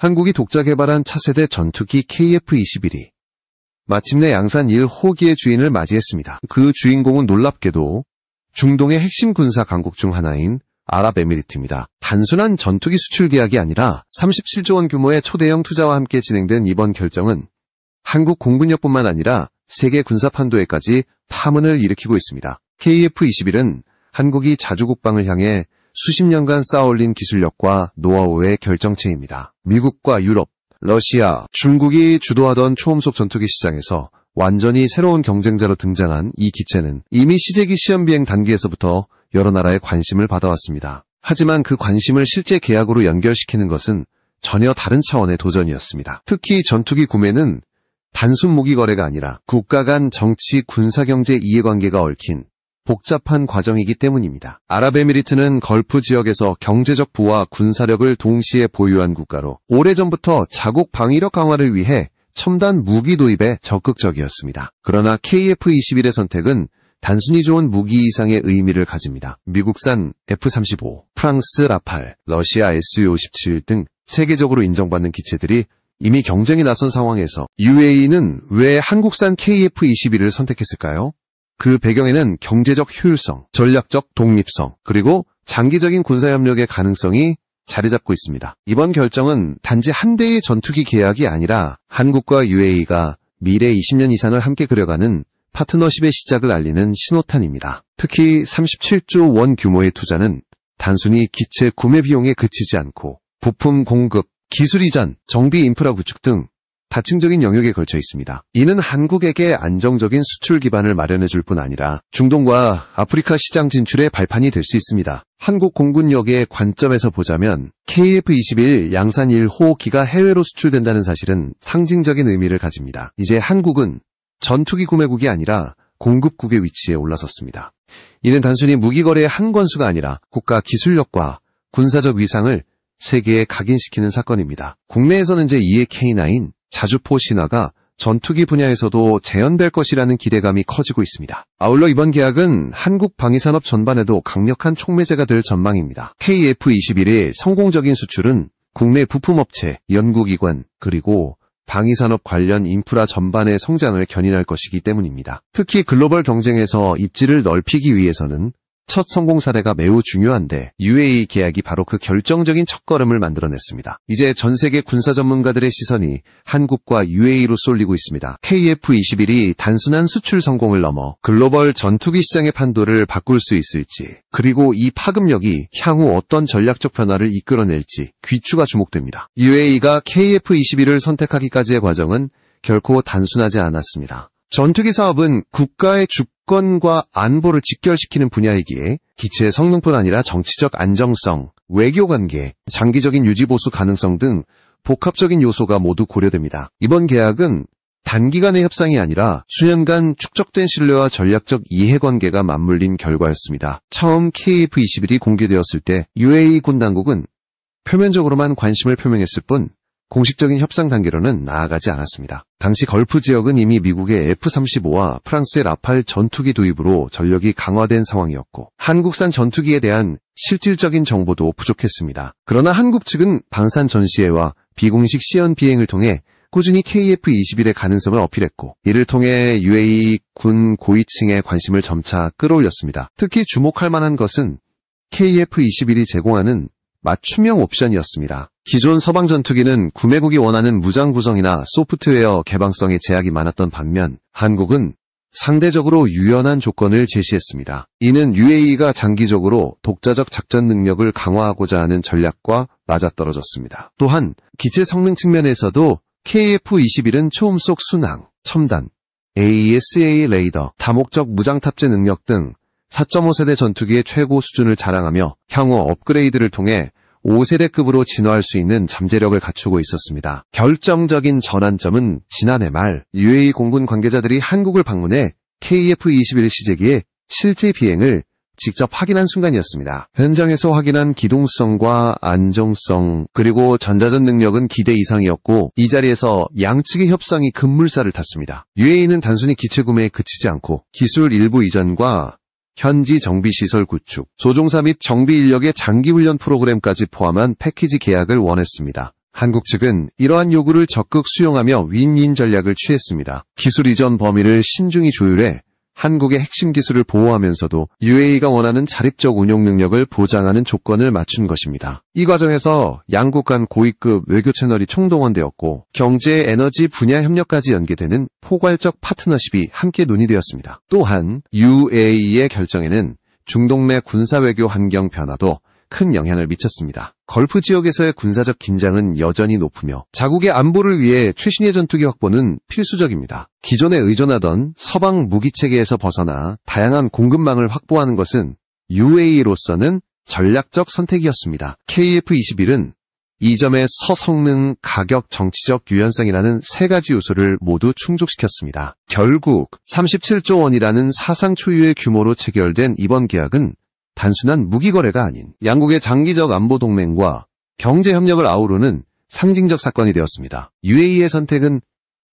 한국이 독자 개발한 차세대 전투기 KF-21이 마침내 양산 1호기의 주인을 맞이했습니다. 그 주인공은 놀랍게도 중동의 핵심 군사 강국 중 하나인 아랍에미리트입니다. 단순한 전투기 수출 계약이 아니라 37조 원 규모의 초대형 투자와 함께 진행된 이번 결정은 한국 공군력뿐만 아니라 세계 군사 판도에까지 파문을 일으키고 있습니다. KF-21은 한국이 자주국방을 향해 수십 년간 쌓아올린 기술력과 노하우의 결정체입니다. 미국과 유럽, 러시아, 중국이 주도하던 초음속 전투기 시장에서 완전히 새로운 경쟁자로 등장한 이 기체는 이미 시제기 시험 비행 단계에서부터 여러 나라의 관심을 받아왔습니다. 하지만 그 관심을 실제 계약으로 연결시키는 것은 전혀 다른 차원의 도전이었습니다. 특히 전투기 구매는 단순 무기 거래가 아니라 국가 간 정치, 군사, 경제 이해관계가 얽힌 복잡한 과정이기 때문입니다. 아랍에미리트는 걸프 지역에서 경제적 부와 군사력을 동시에 보유한 국가로 오래전부터 자국 방위력 강화를 위해 첨단 무기 도입에 적극적이었습니다. 그러나 KF-21의 선택은 단순히 좋은 무기 이상의 의미를 가집니다. 미국산 F-35, 프랑스 라팔, 러시아 Su-57 등 세계적으로 인정받는 기체들이 이미 경쟁에 나선 상황에서 UAE는 왜 한국산 KF-21을 선택했을까요? 그 배경에는 경제적 효율성, 전략적 독립성, 그리고 장기적인 군사협력의 가능성이 자리 잡고 있습니다. 이번 결정은 단지 한 대의 전투기 계약이 아니라 한국과 UAE가 미래 20년 이상을 함께 그려가는 파트너십의 시작을 알리는 신호탄입니다. 특히 37조 원 규모의 투자는 단순히 기체 구매 비용에 그치지 않고 부품 공급, 기술 이전, 정비 인프라 구축 등 다층적인 영역에 걸쳐 있습니다. 이는 한국에게 안정적인 수출 기반을 마련해 줄 뿐 아니라 중동과 아프리카 시장 진출의 발판이 될 수 있습니다. 한국 공군력의 관점에서 보자면 KF-21 양산 1호기가 해외로 수출된다는 사실은 상징적인 의미를 가집니다. 이제 한국은 전투기 구매국이 아니라 공급국의 위치에 올라섰습니다. 이는 단순히 무기 거래의 한 건수가 아니라 국가 기술력과 군사적 위상을 세계에 각인시키는 사건입니다. 국내에서는 제2의 K9 자주포 신화가 전투기 분야에서도 재현될 것이라는 기대감이 커지고 있습니다. 아울러 이번 계약은 한국 방위산업 전반에도 강력한 촉매제가 될 전망입니다. KF-21의 성공적인 수출은 국내 부품업체, 연구기관, 그리고 방위산업 관련 인프라 전반의 성장을 견인할 것이기 때문입니다. 특히 글로벌 경쟁에서 입지를 넓히기 위해서는 첫 성공 사례가 매우 중요한데 UAE 계약이 바로 그 결정적인 첫걸음을 만들어냈습니다. 이제 전 세계 군사 전문가들의 시선이 한국과 UAE로 쏠리고 있습니다. KF-21이 단순한 수출 성공을 넘어 글로벌 전투기 시장의 판도를 바꿀 수 있을지, 그리고 이 파급력이 향후 어떤 전략적 변화를 이끌어낼지 귀추가 주목됩니다. UAE가 KF-21을 선택하기까지의 과정은 결코 단순하지 않았습니다. 전투기 사업은 국가의 주권과 안보를 직결시키는 분야이기에 기체의 성능뿐 아니라 정치적 안정성, 외교관계, 장기적인 유지보수 가능성 등 복합적인 요소가 모두 고려됩니다. 이번 계약은 단기간의 협상이 아니라 수년간 축적된 신뢰와 전략적 이해관계가 맞물린 결과였습니다. 처음 KF-21이 공개되었을 때 UAE 군 당국은 표면적으로만 관심을 표명했을 뿐 공식적인 협상 단계로는 나아가지 않았습니다. 당시 걸프 지역은 이미 미국의 F-35와 프랑스의 라팔 전투기 도입으로 전력이 강화된 상황이었고 한국산 전투기에 대한 실질적인 정보도 부족했습니다. 그러나 한국 측은 방산 전시회와 비공식 시연 비행을 통해 꾸준히 KF-21의 가능성을 어필했고 이를 통해 UAE 군 고위층의 관심을 점차 끌어올렸습니다. 특히 주목할 만한 것은 KF-21이 제공하는 맞춤형 옵션이었습니다. 기존 서방 전투기는 구매국이 원하는 무장 구성이나 소프트웨어 개방성에 제약이 많았던 반면 한국은 상대적으로 유연한 조건을 제시했습니다. 이는 UAE가 장기적으로 독자적 작전 능력을 강화하고자 하는 전략과 맞아떨어졌습니다. 또한 기체 성능 측면에서도 KF-21은 초음속 순항, 첨단, AESA 레이더, 다목적 무장 탑재 능력 등 4.5세대 전투기의 최고 수준을 자랑하며 향후 업그레이드를 통해 5세대급으로 진화할 수 있는 잠재력을 갖추고 있었습니다. 결정적인 전환점은 지난해 말 UAE 공군 관계자들이 한국을 방문해 KF-21 시제기의 실제 비행을 직접 확인한 순간이었습니다. 현장에서 확인한 기동성과 안정성, 그리고 전자전 능력은 기대 이상이었고 이 자리에서 양측의 협상이 급물살을 탔습니다. UAE는 단순히 기체 구매에 그치지 않고 기술 일부 이전과 현지 정비시설 구축, 조종사 및 정비 인력의 장기훈련 프로그램까지 포함한 패키지 계약을 원했습니다. 한국 측은 이러한 요구를 적극 수용하며 윈윈 전략을 취했습니다. 기술 이전 범위를 신중히 조율해 한국의 핵심 기술을 보호하면서도 UAE가 원하는 자립적 운용 능력을 보장하는 조건을 맞춘 것입니다. 이 과정에서 양국 간 고위급 외교 채널이 총동원되었고 경제, 에너지 분야 협력까지 연계되는 포괄적 파트너십이 함께 논의되었습니다. 또한 UAE의 결정에는 중동 내 군사 외교 환경 변화도 큰 영향을 미쳤습니다. 걸프 지역에서의 군사적 긴장은 여전히 높으며 자국의 안보를 위해 최신의 전투기 확보는 필수적입니다. 기존에 의존하던 서방 무기체계에서 벗어나 다양한 공급망을 확보하는 것은 UAE로서는 전략적 선택이었습니다. KF-21은 이 점의 서성능, 가격, 정치적 유연성이라는 세 가지 요소를 모두 충족시켰습니다. 결국 37조 원이라는 사상 초유의 규모로 체결된 이번 계약은 단순한 무기거래가 아닌 양국의 장기적 안보 동맹과 경제 협력을 아우르는 상징적 사건이 되었습니다. UAE의 선택은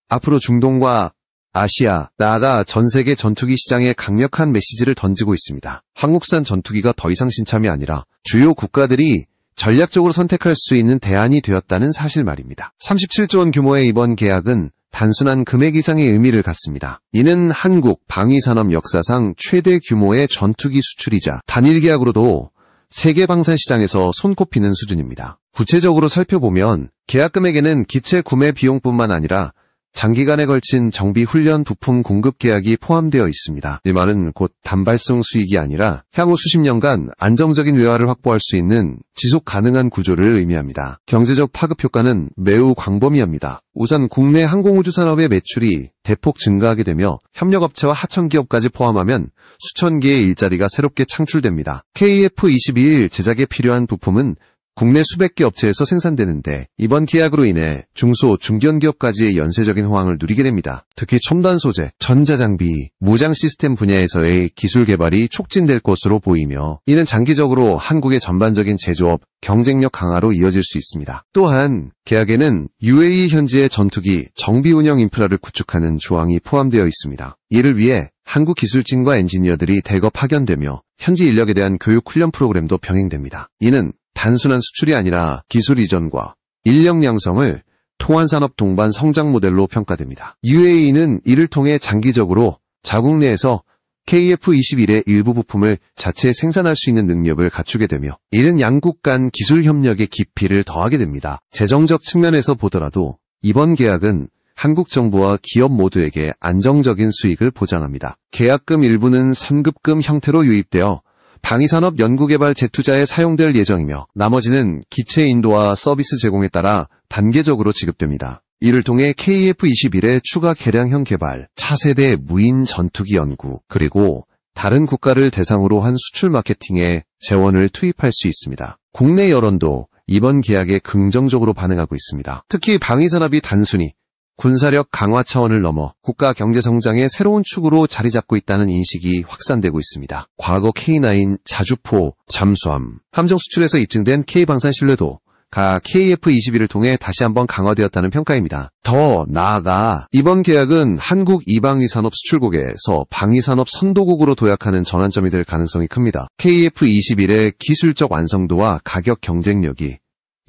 앞으로 중동과 아시아, 나아가 전 세계 전투기 시장에 강력한 메시지를 던지고 있습니다. 한국산 전투기가 더 이상 신참이 아니라 주요 국가들이 전략적으로 선택할 수 있는 대안이 되었다는 사실 말입니다. 37조 원 규모의 이번 계약은 단순한 금액 이상의 의미를 갖습니다. 이는 한국 방위산업 역사상 최대 규모의 전투기 수출이자 단일 계약으로도 세계 방산 시장에서 손꼽히는 수준입니다. 구체적으로 살펴보면 계약 금액에는 기체 구매 비용뿐만 아니라 장기간에 걸친 정비 훈련 부품 공급 계약이 포함되어 있습니다. 이 말은 곧 단발성 수익이 아니라 향후 수십 년간 안정적인 외화를 확보할 수 있는 지속 가능한 구조를 의미합니다. 경제적 파급 효과는 매우 광범위합니다. 우선 국내 항공우주 산업의 매출이 대폭 증가하게 되며 협력업체와 하청기업까지 포함하면 수천 개의 일자리가 새롭게 창출됩니다. KF-21 제작에 필요한 부품은 국내 수백 개 업체에서 생산되는데 이번 계약으로 인해 중소, 중견기업까지의 연쇄적인 호황을 누리게 됩니다. 특히 첨단 소재, 전자장비, 무장 시스템 분야에서의 기술 개발이 촉진될 것으로 보이며 이는 장기적으로 한국의 전반적인 제조업, 경쟁력 강화로 이어질 수 있습니다. 또한 계약에는 UAE 현지의 전투기, 정비 운영 인프라를 구축하는 조항이 포함되어 있습니다. 이를 위해 한국 기술진과 엔지니어들이 대거 파견되며 현지 인력에 대한 교육 훈련 프로그램도 병행됩니다. 이는 단순한 수출이 아니라 기술 이전과 인력 양성을 통한산업 동반 성장 모델로 평가됩니다. UAE는 이를 통해 장기적으로 자국 내에서 KF-21의 일부 부품을 자체 생산할 수 있는 능력을 갖추게 되며 이는 양국 간 기술 협력의 깊이를 더하게 됩니다. 재정적 측면에서 보더라도 이번 계약은 한국 정부와 기업 모두에게 안정적인 수익을 보장합니다. 계약금 일부는 선급금 형태로 유입되어 방위산업 연구개발 재투자에 사용될 예정이며 나머지는 기체 인도와 서비스 제공에 따라 단계적으로 지급됩니다. 이를 통해 KF-21의 추가 개량형 개발, 차세대 무인 전투기 연구, 그리고 다른 국가를 대상으로 한 수출 마케팅에 재원을 투입할 수 있습니다. 국내 여론도 이번 계약에 긍정적으로 반응하고 있습니다. 특히 방위산업이 단순히 군사력 강화 차원을 넘어 국가 경제 성장의 새로운 축으로 자리 잡고 있다는 인식이 확산되고 있습니다. 과거 K9, 자주포, 잠수함, 함정 수출에서 입증된 K방산 신뢰도 가 KF-21을 통해 다시 한번 강화되었다는 평가입니다. 더 나아가 이번 계약은 한국 이방위산업 수출국에서 방위산업 선도국으로 도약하는 전환점이 될 가능성이 큽니다. KF-21의 기술적 완성도와 가격 경쟁력이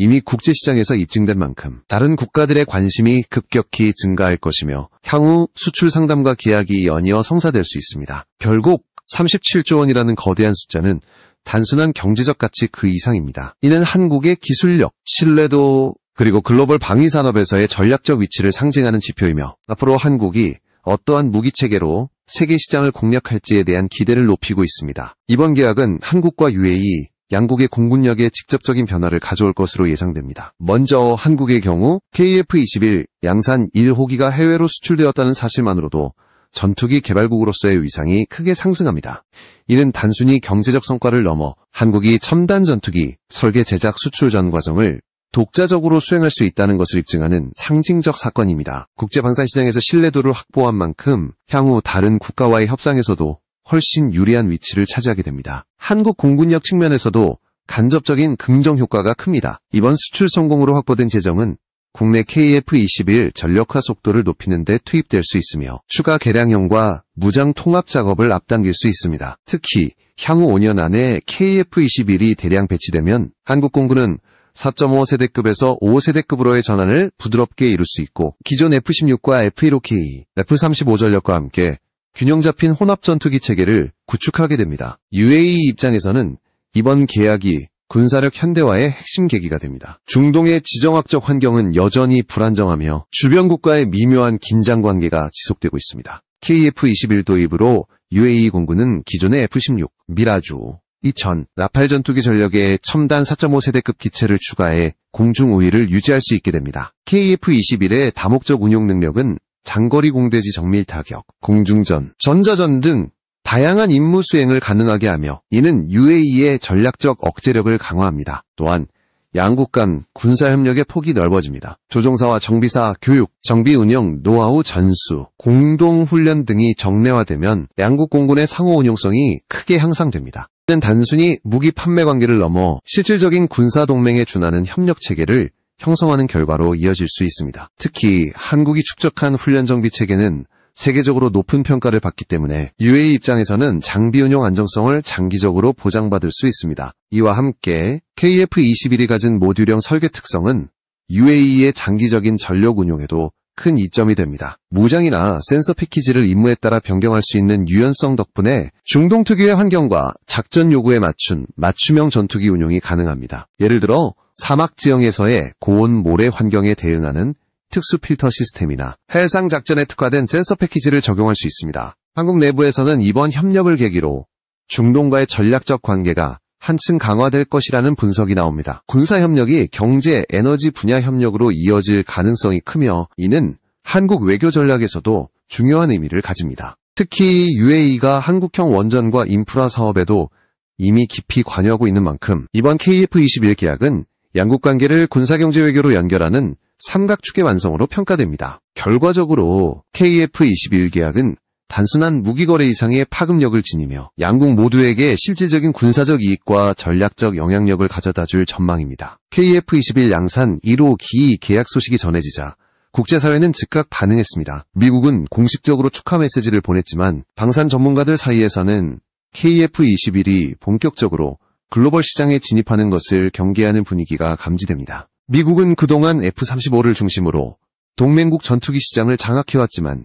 이미 국제시장에서 입증된 만큼 다른 국가들의 관심이 급격히 증가할 것이며 향후 수출 상담과 계약이 연이어 성사될 수 있습니다. 결국 37조 원이라는 거대한 숫자는 단순한 경제적 가치 그 이상입니다. 이는 한국의 기술력, 신뢰도, 그리고 글로벌 방위산업에서의 전략적 위치를 상징하는 지표이며 앞으로 한국이 어떠한 무기체계로 세계 시장을 공략할지에 대한 기대를 높이고 있습니다. 이번 계약은 한국과 UAE, 양국의 공군력에 직접적인 변화를 가져올 것으로 예상됩니다. 먼저 한국의 경우 KF-21 양산 1호기가 해외로 수출되었다는 사실만으로도 전투기 개발국으로서의 위상이 크게 상승합니다. 이는 단순히 경제적 성과를 넘어 한국이 첨단 전투기 설계 제작 수출 전 과정을 독자적으로 수행할 수 있다는 것을 입증하는 상징적 사건입니다. 국제방산시장에서 신뢰도를 확보한 만큼 향후 다른 국가와의 협상에서도 훨씬 유리한 위치를 차지하게 됩니다. 한국 공군력 측면에서도 간접적인 긍정 효과가 큽니다. 이번 수출 성공으로 확보된 재정은 국내 KF-21 전력화 속도를 높이는 데 투입될 수 있으며 추가 개량형과 무장 통합 작업을 앞당길 수 있습니다. 특히 향후 5년 안에 KF-21이 대량 배치되면 한국 공군은 4.5세대급에서 5세대급으로의 전환을 부드럽게 이룰 수 있고 기존 F-16과 F-15K, F-35 전력과 함께 균형 잡힌 혼합 전투기 체계를 구축하게 됩니다. UAE 입장에서는 이번 계약이 군사력 현대화의 핵심 계기가 됩니다. 중동의 지정학적 환경은 여전히 불안정하며 주변 국가의 미묘한 긴장 관계가 지속되고 있습니다. KF-21 도입으로 UAE 공군은 기존의 F-16, 미라주, 2000, 라팔 전투기 전력에 첨단 4.5세대급 기체를 추가해 공중 우위를 유지할 수 있게 됩니다. KF-21의 다목적 운용 능력은 장거리 공대지 정밀 타격, 공중전, 전자전 등 다양한 임무 수행을 가능하게 하며 이는 UAE의 전략적 억제력을 강화합니다. 또한 양국 간 군사협력의 폭이 넓어집니다. 조종사와 정비사 교육, 정비 운영, 노하우 전수, 공동훈련 등이 정례화되면 양국 공군의 상호 운용성이 크게 향상됩니다. 이는 단순히 무기 판매 관계를 넘어 실질적인 군사동맹에 준하는 협력체계를 형성하는 결과로 이어질 수 있습니다. 특히 한국이 축적한 훈련 정비 체계는 세계적으로 높은 평가를 받기 때문에 UAE 입장에서는 장비 운용 안정성을 장기적으로 보장받을 수 있습니다. 이와 함께 KF-21이 가진 모듈형 설계 특성은 UAE의 장기적인 전력 운용에도 큰 이점이 됩니다. 무장이나 센서 패키지를 임무에 따라 변경할 수 있는 유연성 덕분에 중동 특유의 환경과 작전 요구에 맞춘 맞춤형 전투기 운용이 가능합니다. 예를 들어 사막 지형에서의 고온 모래 환경에 대응하는 특수 필터 시스템이나 해상 작전에 특화된 센서 패키지를 적용할 수 있습니다. 한국 내부에서는 이번 협력을 계기로 중동과의 전략적 관계가 한층 강화될 것이라는 분석이 나옵니다. 군사협력이 경제, 에너지 분야 협력으로 이어질 가능성이 크며 이는 한국 외교 전략에서도 중요한 의미를 가집니다. 특히 UAE가 한국형 원전과 인프라 사업에도 이미 깊이 관여하고 있는 만큼 이번 KF-21 계약은 양국 관계를 군사경제 외교로 연결하는 삼각축의 완성으로 평가됩니다. 결과적으로 KF-21 계약은 단순한 무기거래 이상의 파급력을 지니며 양국 모두에게 실질적인 군사적 이익과 전략적 영향력을 가져다줄 전망입니다. KF-21 양산 1호 기이 계약 소식이 전해지자 국제사회는 즉각 반응했습니다. 미국은 공식적으로 축하 메시지를 보냈지만 방산 전문가들 사이에서는 KF-21이 본격적으로 글로벌 시장에 진입하는 것을 경계하는 분위기가 감지됩니다. 미국은 그동안 F-35를 중심으로 동맹국 전투기 시장을 장악해왔지만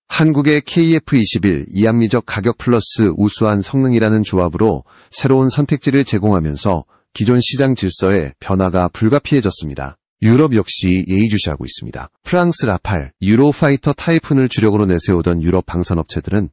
한국의 KF-21 이합리적 가격 플러스 우수한 성능이라는 조합으로 새로운 선택지를 제공하면서 기존 시장 질서에 변화가 불가피해졌습니다. 유럽 역시 예의주시하고 있습니다. 프랑스 라팔, 유로파이터 타이푼을 주력으로 내세우던 유럽 방산업체들은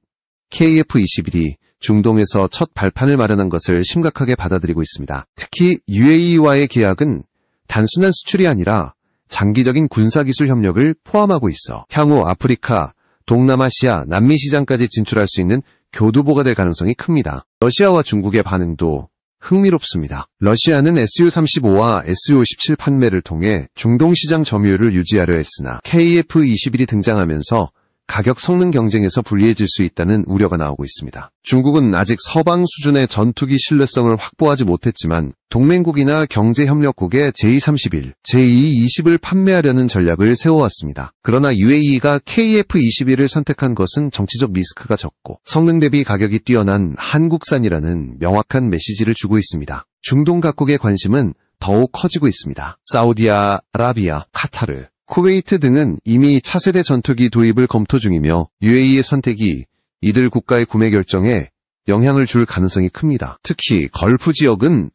KF-21이 중동에서 첫 발판을 마련한 것을 심각하게 받아들이고 있습니다. 특히 UAE와의 계약은 단순한 수출이 아니라 장기적인 군사기술 협력을 포함하고 있어 향후 아프리카, 동남아시아, 남미 시장까지 진출할 수 있는 교두보가 될 가능성이 큽니다. 러시아와 중국의 반응도 흥미롭습니다. 러시아는 Su-35와 Su-17 판매를 통해 중동 시장 점유율을 유지하려 했으나 KF-21이 등장하면서 가격 성능 경쟁에서 불리해질 수 있다는 우려가 나오고 있습니다. 중국은 아직 서방 수준의 전투기 신뢰성을 확보하지 못했지만 동맹국이나 경제협력국에 J-31, J-20을 판매하려는 전략을 세워왔습니다. 그러나 UAE가 KF-21을 선택한 것은 정치적 리스크가 적고 성능 대비 가격이 뛰어난 한국산이라는 명확한 메시지를 주고 있습니다. 중동 각국의 관심은 더욱 커지고 있습니다. 사우디아라비아, 카타르, 쿠웨이트 등은 이미 차세대 전투기 도입을 검토 중이며 UAE의 선택이 이들 국가의 구매 결정에 영향을 줄 가능성이 큽니다. 특히 걸프 지역은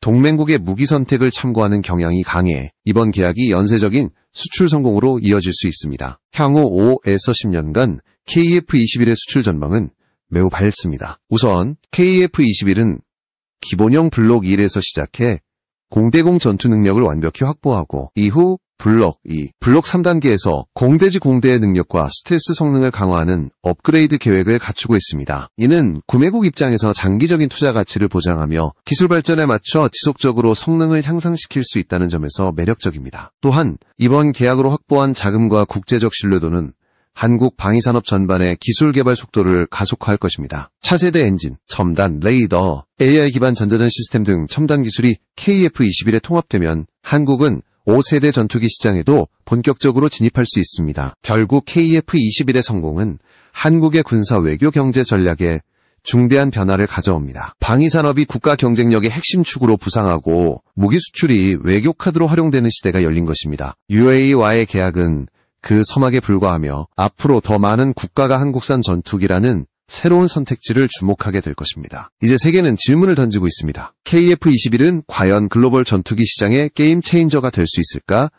동맹국의 무기 선택을 참고하는 경향이 강해 이번 계약이 연쇄적인 수출 성공으로 이어질 수 있습니다. 향후 5에서 10년간 KF-21의 수출 전망은 매우 밝습니다. 우선 KF-21은 기본형 블록 1에서 시작해 공대공 전투 능력을 완벽히 확보하고 이후 블록 2, 블록 3단계에서 공대지 공대의 능력과 스텔스 성능을 강화하는 업그레이드 계획을 갖추고 있습니다. 이는 구매국 입장에서 장기적인 투자 가치를 보장하며 기술 발전에 맞춰 지속적으로 성능을 향상시킬 수 있다는 점에서 매력적입니다. 또한 이번 계약으로 확보한 자금과 국제적 신뢰도는 한국 방위산업 전반의 기술 개발 속도를 가속화할 것입니다. 차세대 엔진, 첨단 레이더, AI 기반 전자전 시스템 등 첨단 기술이 KF-21에 통합되면 한국은 5세대 전투기 시장에도 본격적으로 진입할 수 있습니다. 결국 KF-21의 성공은 한국의 군사 외교 경제 전략에 중대한 변화를 가져옵니다. 방위산업이 국가 경쟁력의 핵심 축으로 부상하고 무기 수출이 외교 카드로 활용되는 시대가 열린 것입니다. UAE와의 계약은 그 서막에 불과하며 앞으로 더 많은 국가가 한국산 전투기라는 새로운 선택지를 주목하게 될 것입니다. 이제 세계는 질문을 던지고 있습니다. KF-21은 과연 글로벌 전투기 시장의 게임 체인저가 될 수 있을까?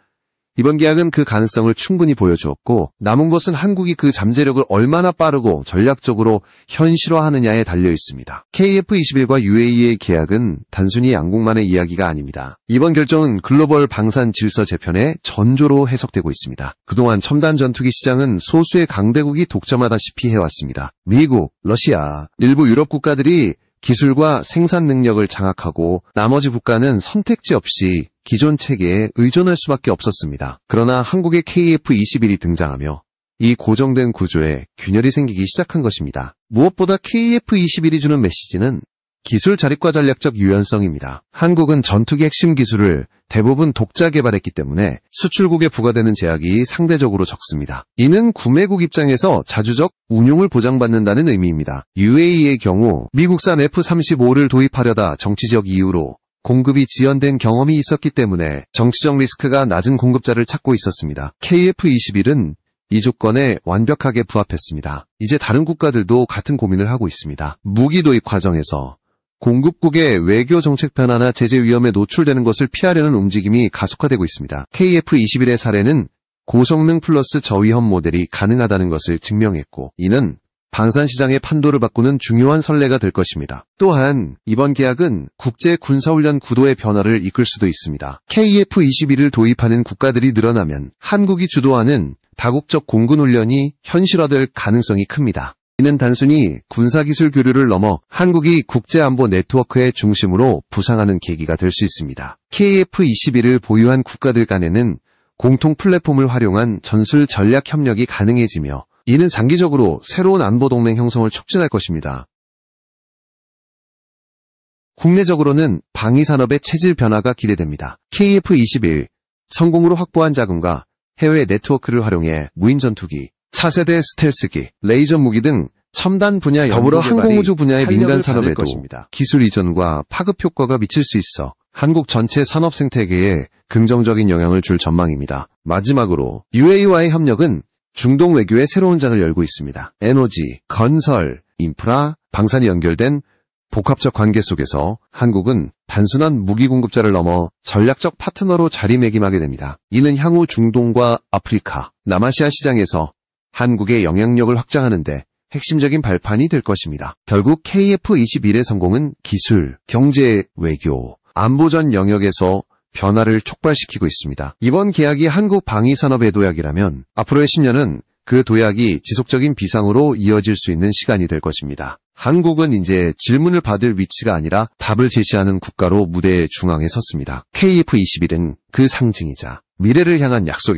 이번 계약은 그 가능성을 충분히 보여주었고 남은 것은 한국이 그 잠재력을 얼마나 빠르고 전략적으로 현실화하느냐에 달려 있습니다. KF-21과 UAE의 계약은 단순히 양국만의 이야기가 아닙니다. 이번 결정은 글로벌 방산 질서 재편의 전조로 해석되고 있습니다. 그동안 첨단 전투기 시장은 소수의 강대국이 독점하다시피 해왔습니다. 미국, 러시아, 일부 유럽 국가들이 기술과 생산 능력을 장악하고 나머지 국가는 선택지 없이 기존 체계에 의존할 수밖에 없었습니다. 그러나 한국의 KF-21이 등장하며 이 고정된 구조에 균열이 생기기 시작한 것입니다. 무엇보다 KF-21이 주는 메시지는 기술 자립과 전략적 유연성입니다. 한국은 전투기 핵심 기술을 대부분 독자 개발했기 때문에 수출국에 부과되는 제약이 상대적으로 적습니다. 이는 구매국 입장에서 자주적 운용을 보장받는다는 의미입니다. UAE의 경우 미국산 F-35를 도입하려다 정치적 이유로 공급이 지연된 경험이 있었기 때문에 정치적 리스크가 낮은 공급자를 찾고 있었습니다. KF-21은 이 조건에 완벽하게 부합했습니다. 이제 다른 국가들도 같은 고민을 하고 있습니다. 무기 도입 과정에서 공급국의 외교 정책 변화나 제재 위험에 노출되는 것을 피하려는 움직임이 가속화되고 있습니다. KF-21의 사례는 고성능 플러스 저위험 모델이 가능하다는 것을 증명했고 이는 방산시장의 판도를 바꾸는 중요한 선례가 될 것입니다. 또한 이번 계약은 국제 군사훈련 구도의 변화를 이끌 수도 있습니다. KF-21을 도입하는 국가들이 늘어나면 한국이 주도하는 다국적 공군훈련이 현실화될 가능성이 큽니다. 이는 단순히 군사기술 교류를 넘어 한국이 국제안보 네트워크의 중심으로 부상하는 계기가 될 수 있습니다. KF-21을 보유한 국가들 간에는 공통 플랫폼을 활용한 전술 전략 협력이 가능해지며 이는 장기적으로 새로운 안보동맹 형성을 촉진할 것입니다. 국내적으로는 방위산업의 체질 변화가 기대됩니다. KF-21, 성공으로 확보한 자금과 해외 네트워크를 활용해 무인전투기, 차세대 스텔스기, 레이저 무기 등 첨단 분야 더불어 항공우주 분야의 민간 산업에도 기술 이전과 파급 효과가 미칠 수 있어 한국 전체 산업 생태계에 긍정적인 영향을 줄 전망입니다. 마지막으로 UAE와의 협력은 중동 외교의 새로운 장을 열고 있습니다. 에너지, 건설, 인프라, 방산이 연결된 복합적 관계 속에서 한국은 단순한 무기 공급자를 넘어 전략적 파트너로 자리매김하게 됩니다. 이는 향후 중동과 아프리카, 남아시아 시장에서 한국의 영향력을 확장하는 데 핵심적인 발판이 될 것입니다. 결국 KF-21의 성공은 기술, 경제, 외교, 안보전 영역에서 변화를 촉발시키고 있습니다. 이번 계약이 한국 방위산업의 도약이라면 앞으로의 10년은 그 도약이 지속적인 비상으로 이어질 수 있는 시간이 될 것입니다. 한국은 이제 질문을 받을 위치가 아니라 답을 제시하는 국가로 무대의 중앙에 섰습니다. KF-21은 그 상징이자 미래를 향한 약속입니다.